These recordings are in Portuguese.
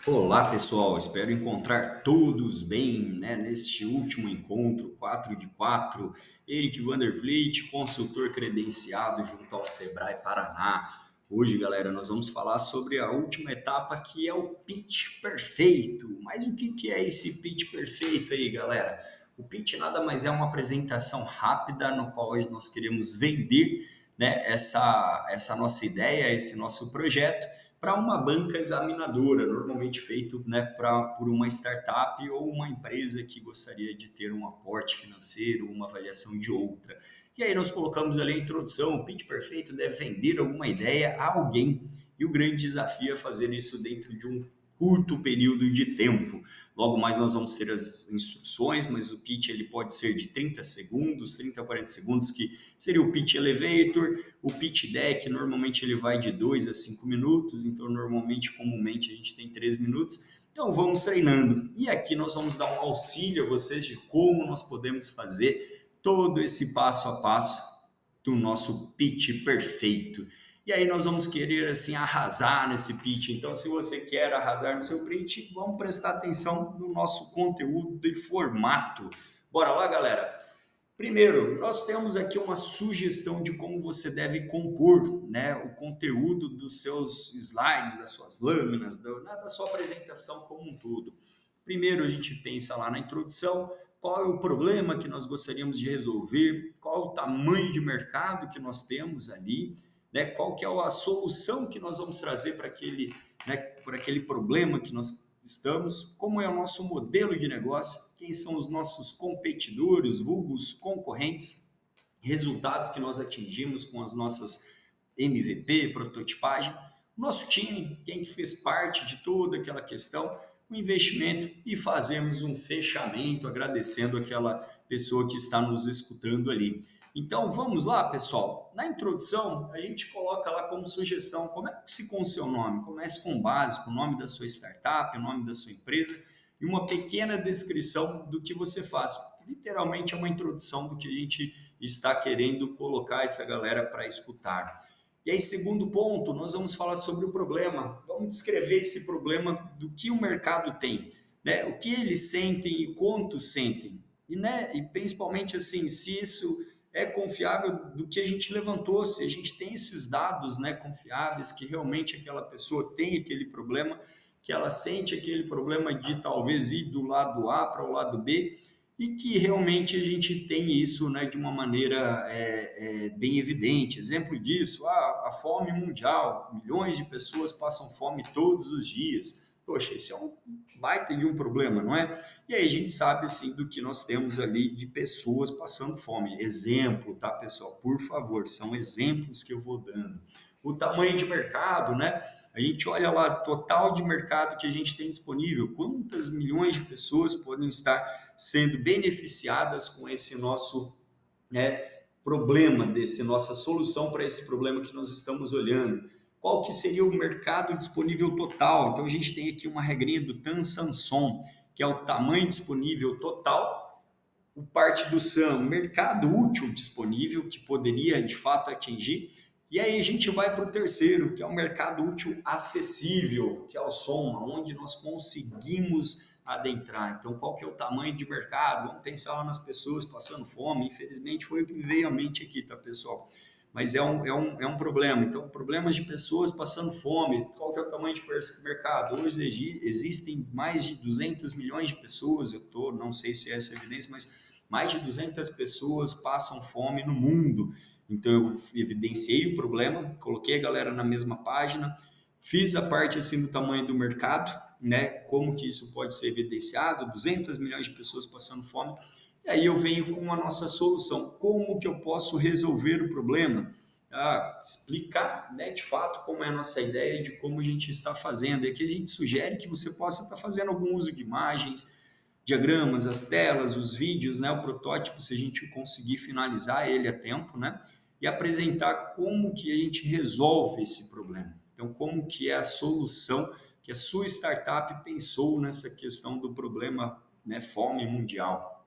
Olá pessoal, espero encontrar todos bem, né, neste último encontro 4 de 4. Eric Vandervliet, consultor credenciado junto ao Sebrae Paraná. Hoje, galera, nós vamos falar sobre a última etapa que é o pitch perfeito. Mas o que é esse pitch perfeito aí, galera? O pitch nada mais é uma apresentação rápida no qual nós queremos vender, né, essa nossa ideia, esse nosso projeto para uma banca examinadora, normalmente feito, né, por uma startup ou uma empresa que gostaria de ter um aporte financeiro, uma avaliação de outra. E aí nós colocamos ali a introdução, o pitch perfeito deve vender alguma ideia a alguém, e o grande desafio é fazer isso dentro de um curto período de tempo. Logo mais nós vamos ter as instruções, mas o pitch ele pode ser de 30 segundos, 30 a 40 segundos, que seria o pitch elevator, o pitch deck, normalmente ele vai de 2 a 5 minutos, então normalmente, comumente, a gente tem 3 minutos. Então vamos treinando. E aqui nós vamos dar um auxílio a vocês de como nós podemos fazer todo esse passo a passo do nosso pitch perfeito. E aí nós vamos querer assim arrasar nesse pitch. Então, se você quer arrasar no seu pitch, vamos prestar atenção no nosso conteúdo e formato. Bora lá, galera? Primeiro, nós temos aqui uma sugestão de como você deve compor, né, o conteúdo dos seus slides, das suas lâminas, da sua apresentação como um todo. Primeiro, a gente pensa lá na introdução, qual é o problema que nós gostaríamos de resolver, qual é o tamanho de mercado que nós temos ali, né, qual que é a solução que nós vamos trazer para aquele problema que nós estamos, como é o nosso modelo de negócio, quem são os nossos competidores, vulgos concorrentes, resultados que nós atingimos com as nossas MVP, prototipagem, nosso time, quem que fez parte de toda aquela questão, o investimento e fazemos um fechamento agradecendo aquela pessoa que está nos escutando ali. Então vamos lá, pessoal. Na introdução, a gente coloca lá como sugestão como é que se com o seu nome. Comece com o básico, o nome da sua startup, o nome da sua empresa e uma pequena descrição do que você faz. Literalmente é uma introdução do que a gente está querendo colocar essa galera para escutar. E aí, segundo ponto, nós vamos falar sobre o problema. Vamos descrever esse problema do que o mercado tem, né? O que eles sentem e quanto sentem. E, né, e principalmente assim, se isso é confiável do que a gente levantou, se a gente tem esses dados, né, confiáveis, que realmente aquela pessoa tem aquele problema, que ela sente aquele problema de talvez ir do lado A para o lado B, e que realmente a gente tem isso, né, de uma maneira bem evidente. Exemplo disso, a fome mundial, milhões de pessoas passam fome todos os dias. Poxa, esse é um baita de um problema, não é? E aí a gente sabe, assim, do que nós temos ali de pessoas passando fome. Exemplo, tá, pessoal? Por favor, são exemplos que eu vou dando. O tamanho de mercado, né? A gente olha lá, total de mercado que a gente tem disponível, quantas milhões de pessoas podem estar sendo beneficiadas com esse nosso, né, problema, desse nossa solução para esse problema que nós estamos olhando. Qual que seria o mercado disponível total? Então a gente tem aqui uma regrinha do Tan Sanson, que é o tamanho disponível total, o parte do SAM, o mercado útil disponível, que poderia de fato atingir, e aí a gente vai para o terceiro, que é o mercado útil acessível, que é o SOM, onde nós conseguimos adentrar. Então, qual que é o tamanho de mercado? Vamos pensar lá nas pessoas passando fome. Infelizmente, foi o que me veio à mente aqui, tá, pessoal? Mas é um problema. Então, problemas de pessoas passando fome. Qual que é o tamanho de mercado? Hoje existem mais de 200 milhões de pessoas, não sei se é essa evidência, mas mais de 200 pessoas passam fome no mundo. Então, eu evidenciei o problema, coloquei a galera na mesma página, fiz a parte assim do tamanho do mercado, né? Como que isso pode ser evidenciado, 200 milhões de pessoas passando fome. E aí eu venho com a nossa solução. Como que eu posso resolver o problema? Explicar, né, de fato como é a nossa ideia de como a gente está fazendo. E aqui a gente sugere que você possa estar fazendo algum uso de imagens, diagramas, as telas, os vídeos, né, o protótipo, se a gente conseguir finalizar ele a tempo, né, e apresentar como que a gente resolve esse problema. Então, como que é a solução que a sua startup pensou nessa questão do problema, né, fome mundial.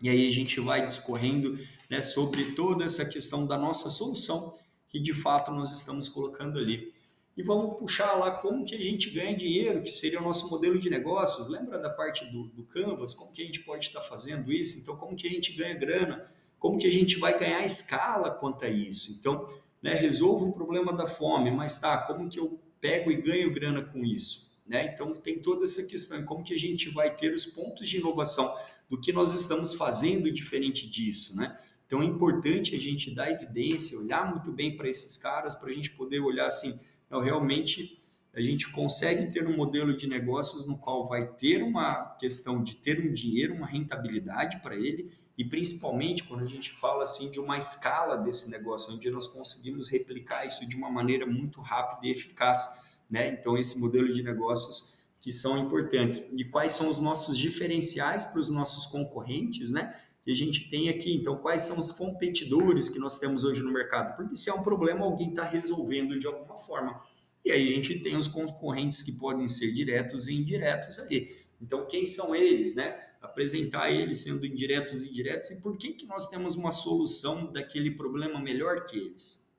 E aí a gente vai discorrendo, né, sobre toda essa questão da nossa solução, que de fato nós estamos colocando ali. e vamos puxar lá como que a gente ganha dinheiro, que seria o nosso modelo de negócios. Lembra da parte do Canvas? Como que a gente pode estar fazendo isso? Então, como que a gente ganha grana? Como que a gente vai ganhar escala quanto a isso? Então, né, resolvo o problema da fome, mas tá, como que eu pego e ganho grana com isso? Né? Então, tem toda essa questão, como que a gente vai ter os pontos de inovação do que nós estamos fazendo diferente disso, né? Então, é importante a gente dar evidência, olhar muito bem para esses caras, para a gente poder olhar assim, não, realmente a gente consegue ter um modelo de negócios no qual vai ter uma questão de ter um dinheiro, uma rentabilidade para ele, e principalmente quando a gente fala assim de uma escala desse negócio, onde nós conseguimos replicar isso de uma maneira muito rápida e eficaz, né? Então, esse modelo de negócios que são importantes. E quais são os nossos diferenciais para os nossos concorrentes, né? Que a gente tem aqui. Então, quais são os competidores que nós temos hoje no mercado? Porque se é um problema, alguém está resolvendo de alguma forma. E aí a gente tem os concorrentes que podem ser diretos e indiretos ali. Então, quem são eles, né? Apresentar eles sendo indiretos e indiretos e por que que nós temos uma solução daquele problema melhor que eles.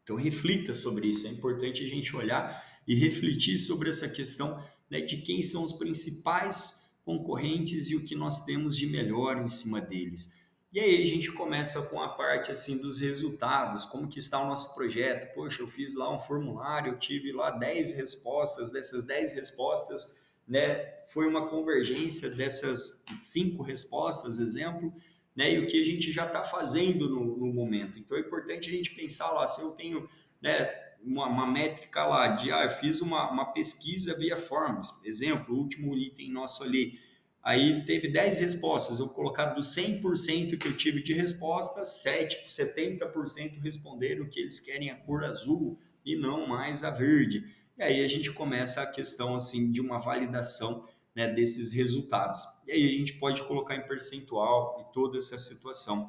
Então, reflita sobre isso. É importante a gente olhar e refletir sobre essa questão, né, de quem são os principais concorrentes e o que nós temos de melhor em cima deles. E aí a gente começa com a parte assim dos resultados, como que está o nosso projeto. Poxa, eu fiz lá um formulário, eu tive lá 10 respostas, dessas 10 respostas, né, foi uma convergência dessas 5 respostas, exemplo, né, e o que a gente já está fazendo no momento. Então é importante a gente pensar lá, se eu tenho, né, uma métrica lá de, eu fiz uma pesquisa via Forms, exemplo, o último item nosso ali, aí teve 10 respostas, eu colocar dos 100% que eu tive de resposta, 70% responderam que eles querem a cor azul e não mais a verde. E aí a gente começa a questão assim de uma validação, né, desses resultados. E aí a gente pode colocar em percentual e toda essa situação.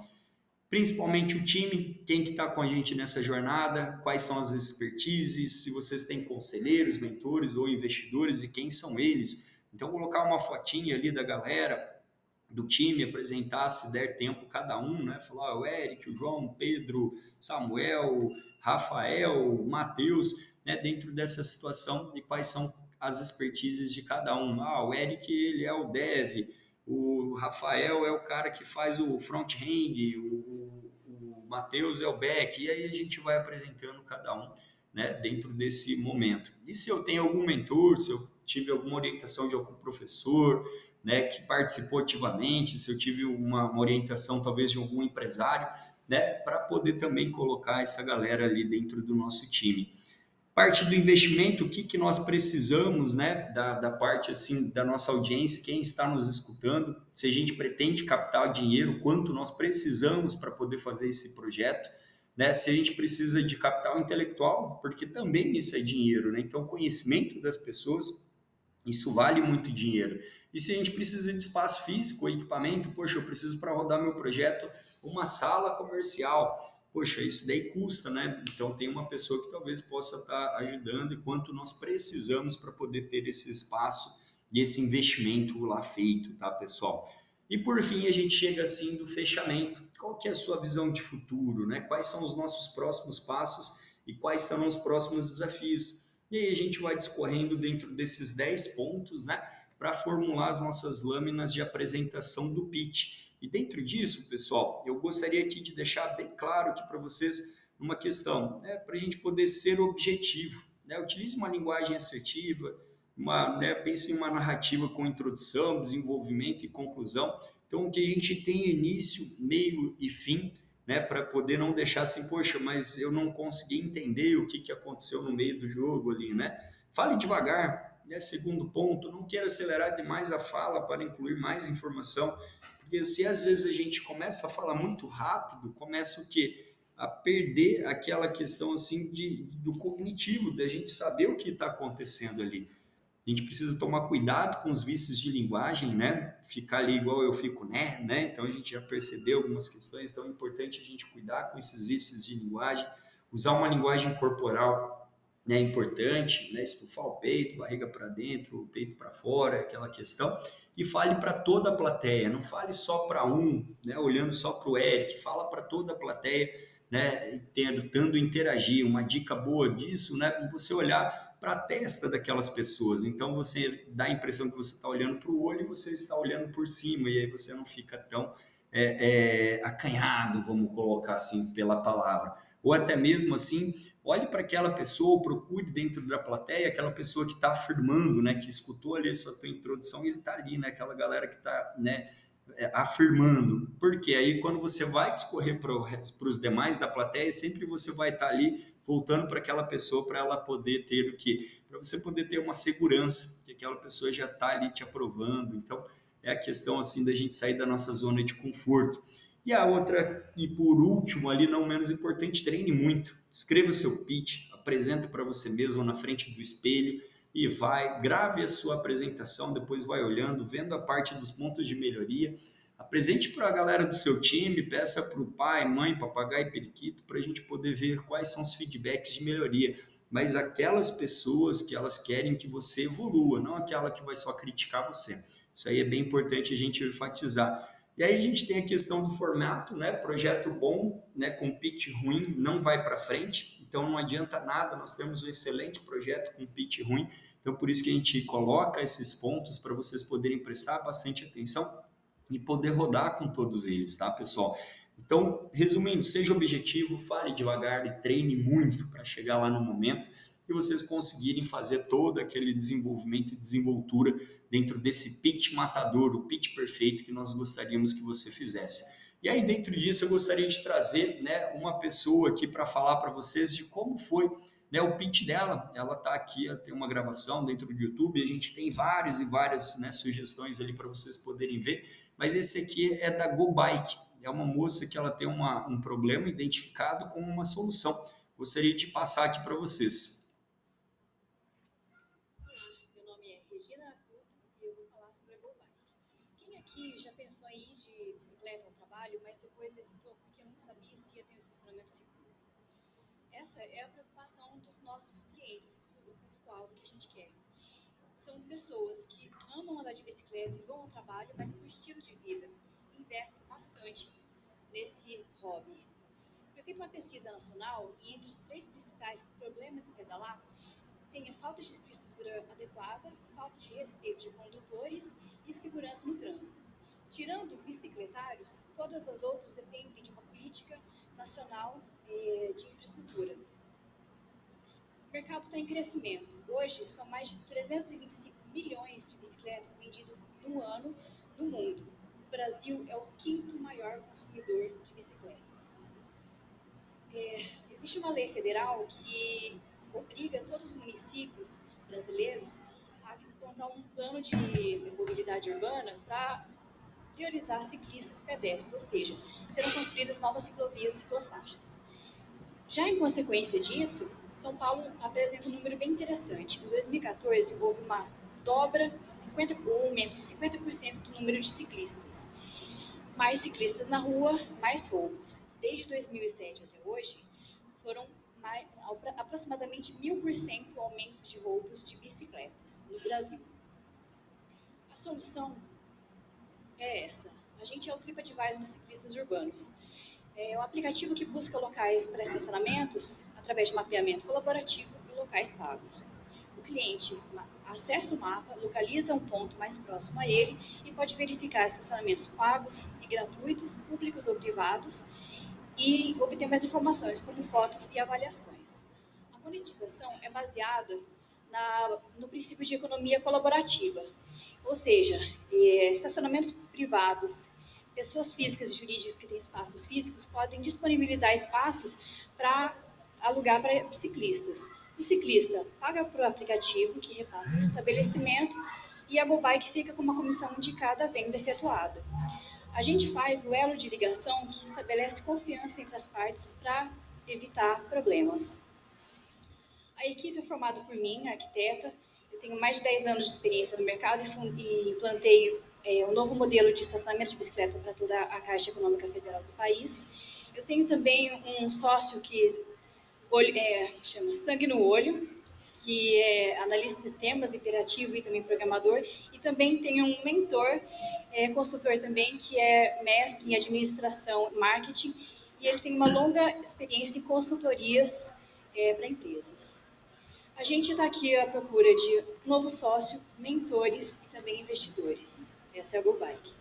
Principalmente o time, quem que está com a gente nessa jornada, quais são as expertises, se vocês têm conselheiros, mentores ou investidores e quem são eles. Então, colocar uma fotinha ali da galera, do time, apresentar, se der tempo, cada um, né? Falar o Eric, o João, o Pedro, Samuel, Rafael, Matheus, né? Dentro dessa situação e quais são as expertises de cada um. O Eric, ele é o dev, o Rafael é o cara que faz o front-end, o Matheus é o back, e aí a gente vai apresentando cada um, né, dentro desse momento. E se eu tenho algum mentor, se eu tive alguma orientação de algum professor, né, que participou ativamente, se eu tive uma orientação talvez de algum empresário, né, para poder também colocar essa galera ali dentro do nosso time. Parte do investimento, o que, que nós precisamos, né, da parte assim da nossa audiência, quem está nos escutando, se a gente pretende captar dinheiro, quanto nós precisamos para poder fazer esse projeto, né, se a gente precisa de capital intelectual, porque também isso é dinheiro, né, então conhecimento das pessoas, isso vale muito dinheiro. E se a gente precisa de espaço físico, equipamento, poxa, eu preciso para rodar meu projeto uma sala comercial. Poxa, isso daí custa, né? Então tem uma pessoa que talvez possa estar ajudando e quanto nós precisamos para poder ter esse espaço e esse investimento lá feito, tá, pessoal? E por fim a gente chega assim do fechamento. Qual que é a sua visão de futuro, né? Quais são os nossos próximos passos e quais são os próximos desafios? E aí a gente vai discorrendo dentro desses 10 pontos, né, para formular as nossas lâminas de apresentação do pitch. E dentro disso, pessoal, eu gostaria aqui de deixar bem claro aqui para vocês uma questão, né, para a gente poder ser objetivo. Né, utilize uma linguagem assertiva, pense em uma narrativa com introdução, desenvolvimento e conclusão. Então, que a gente tenha início, meio e fim, né, para poder não deixar assim, poxa, mas eu não consegui entender o que, que aconteceu no meio do jogo ali, né? Fale devagar, né? Segundo ponto, não queira acelerar demais a fala para incluir mais informação, porque se às vezes a gente começa a falar muito rápido, começa o quê? A perder aquela questão assim do cognitivo, da gente saber o que está acontecendo ali. A gente precisa tomar cuidado com os vícios de linguagem, né? Ficar ali igual eu fico, né? Então a gente já percebeu algumas questões, então é importante a gente cuidar com esses vícios de linguagem, usar uma linguagem corporal, né? Importante, né? Estufar o peito, barriga para dentro, o peito para fora, aquela questão. E fale para toda a plateia, não fale só para um, né? Olhando só para o Eric, fala para toda a plateia, né, tentando interagir. Uma dica boa disso, né, você olhar para a testa daquelas pessoas. Então você dá a impressão que você está olhando para o olho e você está olhando por cima, e aí você não fica tão acanhado, vamos colocar assim pela palavra. Ou até mesmo assim, olhe para aquela pessoa, procure dentro da plateia aquela pessoa que está afirmando, né, que escutou ali a sua tua introdução e ele está ali, né, aquela galera que está, né, afirmando. Porque aí quando você vai discorrer para os demais da plateia, sempre você vai estar ali voltando para aquela pessoa para ela poder ter o quê? Para você poder ter uma segurança, que aquela pessoa já está ali te aprovando. Então, é a questão assim da gente sair da nossa zona de conforto. E a outra, e por último, ali não menos importante, treine muito. Escreva o seu pitch, apresenta para você mesmo na frente do espelho e vai, grave a sua apresentação, depois vai olhando, vendo a parte dos pontos de melhoria. Apresente para a galera do seu time, peça para o pai, mãe, papagaio e periquito para a gente poder ver quais são os feedbacks de melhoria. Mas aquelas pessoas que elas querem que você evolua, não aquela que vai só criticar você. Isso aí é bem importante a gente enfatizar. E aí a gente tem a questão do formato, né? Projeto bom, né? Com pitch ruim não vai para frente, então não adianta nada. Nós temos um excelente projeto com pitch ruim, então por isso que a gente coloca esses pontos para vocês poderem prestar bastante atenção e poder rodar com todos eles, tá, pessoal? Então, resumindo, seja objetivo, fale devagar e treine muito para chegar lá no momento e vocês conseguirem fazer todo aquele desenvolvimento e desenvoltura dentro desse pitch matador, o pitch perfeito que nós gostaríamos que você fizesse. E aí, dentro disso, eu gostaria de trazer, né, uma pessoa aqui para falar para vocês de como foi, né, o pitch dela. Ela está aqui, ela tem uma gravação dentro do YouTube, a gente tem várias e várias, né, sugestões ali para vocês poderem ver, mas esse aqui é da Go Bike. É uma moça que ela tem um problema identificado com uma solução. Gostaria de passar aqui para vocês. Meu nome é Regina Acuto e eu vou falar sobre a Go Bike. Quem aqui já pensou em ir de bicicleta ao trabalho, mas depois hesitou porque não sabia se ia ter um estacionamento seguro? Essa é a preocupação dos nossos clientes, do público-alvo que a gente quer. São pessoas que amam andar de bicicleta e vão ao trabalho, mas por estilo de vida, investem bastante nesse hobby. Foi feita uma pesquisa nacional e entre os 3 principais problemas em pedalar tem a falta de infraestrutura adequada, falta de respeito de condutores e segurança no trânsito. Tirando bicicletários, todas as outras dependem de uma política nacional de infraestrutura. O mercado está em crescimento. Hoje, são mais de 325 milhões de bicicletas vendidas no ano no mundo. O Brasil é o quinto maior consumidor de bicicletas. Existe uma lei federal que obriga todos os municípios brasileiros a implantar um plano de mobilidade urbana para priorizar ciclistas e pedestres, ou seja, serão construídas novas ciclovias e ciclofaixas. Já em consequência disso, São Paulo apresenta um número bem interessante. Em 2014, houve uma dobra, um aumento de 50% do número de ciclistas. Mais ciclistas na rua, mais roubos. Desde 2007 até hoje, foram aproximadamente 1000% o aumento de roubos de bicicletas no Brasil. A solução é essa. A gente é o TripAdvisor dos ciclistas urbanos. É um aplicativo que busca locais para estacionamentos através de mapeamento colaborativo e locais pagos. O cliente acessa o mapa, localiza um ponto mais próximo a ele e pode verificar estacionamentos pagos e gratuitos, públicos ou privados, e obter mais informações, como fotos e avaliações. A monetização é baseada no princípio de economia colaborativa, ou seja, estacionamentos privados, pessoas físicas e jurídicas que têm espaços físicos podem disponibilizar espaços para alugar para ciclistas. O ciclista paga para o aplicativo, que repassa para o estabelecimento, e a GoBike fica com uma comissão de cada venda efetuada. A gente faz o elo de ligação que estabelece confiança entre as partes para evitar problemas. A equipe é formada por mim, arquiteta. Eu tenho mais de 10 anos de experiência no mercado e implantei um novo modelo de estacionamento de bicicleta para toda a Caixa Econômica Federal do país. Eu tenho também um sócio que chama Sangue no Olho, que é analista de sistemas, interativo e também programador, e também tenho um mentor, consultor também, que é mestre em administração e marketing, e ele tem uma longa experiência em consultorias para empresas. A gente está aqui à procura de novo sócio, mentores e também investidores. Essa é a GoBike.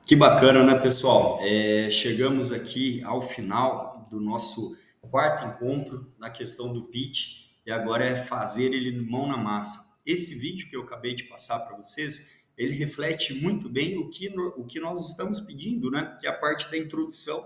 Que bacana, né, pessoal? Chegamos aqui ao final do nosso quarto encontro na questão do pitch e agora é fazer ele mão na massa. Esse vídeo que eu acabei de passar para vocês, ele reflete muito bem o que nós estamos pedindo, né? Que é a parte da introdução,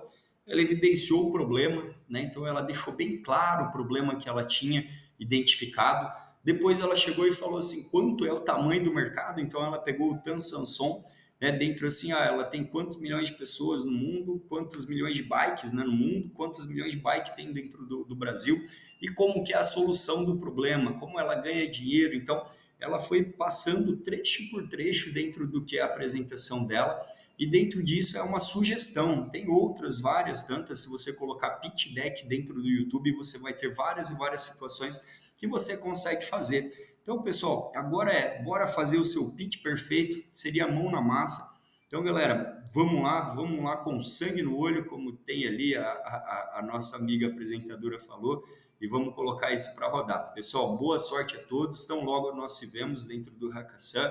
ela evidenciou o problema, né? Então ela deixou bem claro o problema que ela tinha identificado. Depois ela chegou e falou assim, quanto é o tamanho do mercado? Então ela pegou o Tan Sanson, né, dentro assim, ela tem quantos milhões de pessoas no mundo, quantos milhões de bikes, né, no mundo, quantos milhões de bikes tem dentro do Brasil e como que é a solução do problema, como ela ganha dinheiro. Então, ela foi passando trecho por trecho dentro do que é a apresentação dela e dentro disso é uma sugestão. Tem outras, várias, tantas, se você colocar pitch deck dentro do YouTube, você vai ter várias e várias situações que você consegue fazer. Então, pessoal, agora bora fazer o seu pitch perfeito, seria a mão na massa. Então, galera, vamos lá com sangue no olho, como tem ali a nossa amiga apresentadora falou, e vamos colocar isso para rodar. Pessoal, boa sorte a todos. Então, logo nós nos vemos dentro do Hakkasan.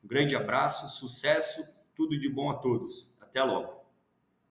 Um grande abraço, sucesso, tudo de bom a todos. Até logo.